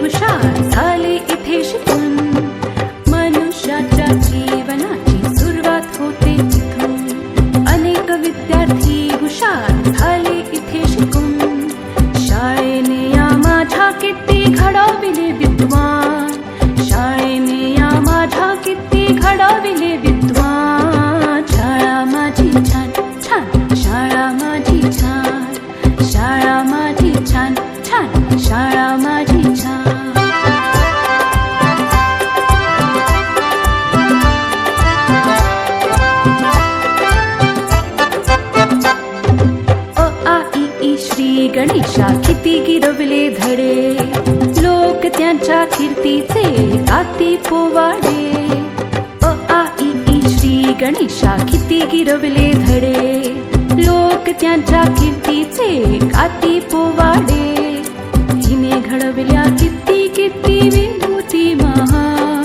हुशार झाले इथे शिकून. मनुष्याच्या जीवनाची सुरुवात होते इथून. अनेक विद्यार्थी हुशार झाले इथे शिकून. शाळेने या माझ्या किती घडविले विद्वान. शाळेने या माझ्या किती घडविले विद्वान. शाळा माझी छान छान, शाळा माझी छान, शाळा माझी छान छान, शाळा माझी छान. अ आ इ ई श्री गणेशा किती गिरवले धडे. लोक त्यांच्या कीर्तीचे गाती पोवाडे. अ आ इ ई श्री गणेशा किती गिरवले धडे. लोक त्यांच्या कीर्तीचे गाती पोवाडे. हिने घडविल्या किती किती विभूती महान.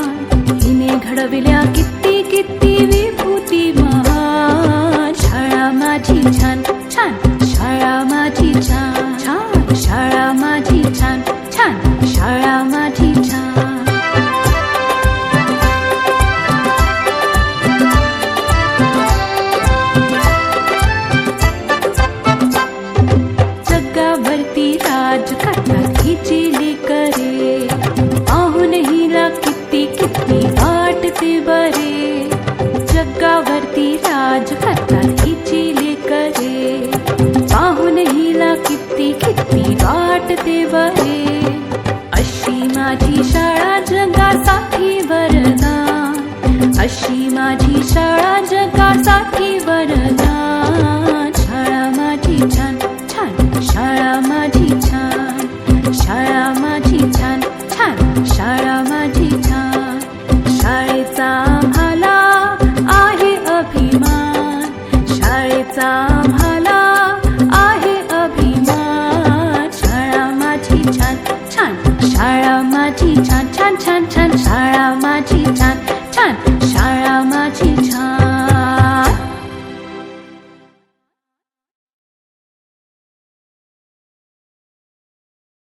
हिने घडविल्या किती किती विभूती महान. शाळा माझी छान छान, शाळा माझी छान छान, शाळा माझी छान छान, शाळा माझी छान. जगावरती राज करतात हिची लेकरे. पाहून हिला किती किती वाटते बरे. जगावरती राज करतात हिची लेकरे. पाहून हिला किती किती वाटते बरे. अशी माझी शाळा जगासाठी वरदान. अशी माझी शाळा जगासाठी वरदान. शाळा माझी छान छान, शाळा माझी छान, शाळा माझी छान छान, शाळा माझी छान. शाळेचा आम्हाला आहे अभिमान. शाळेचा आम्हाला आहे अभिमान. शाळा माझी छान छान, शाळा माझी छान छान छान छान, शाळा माझी छान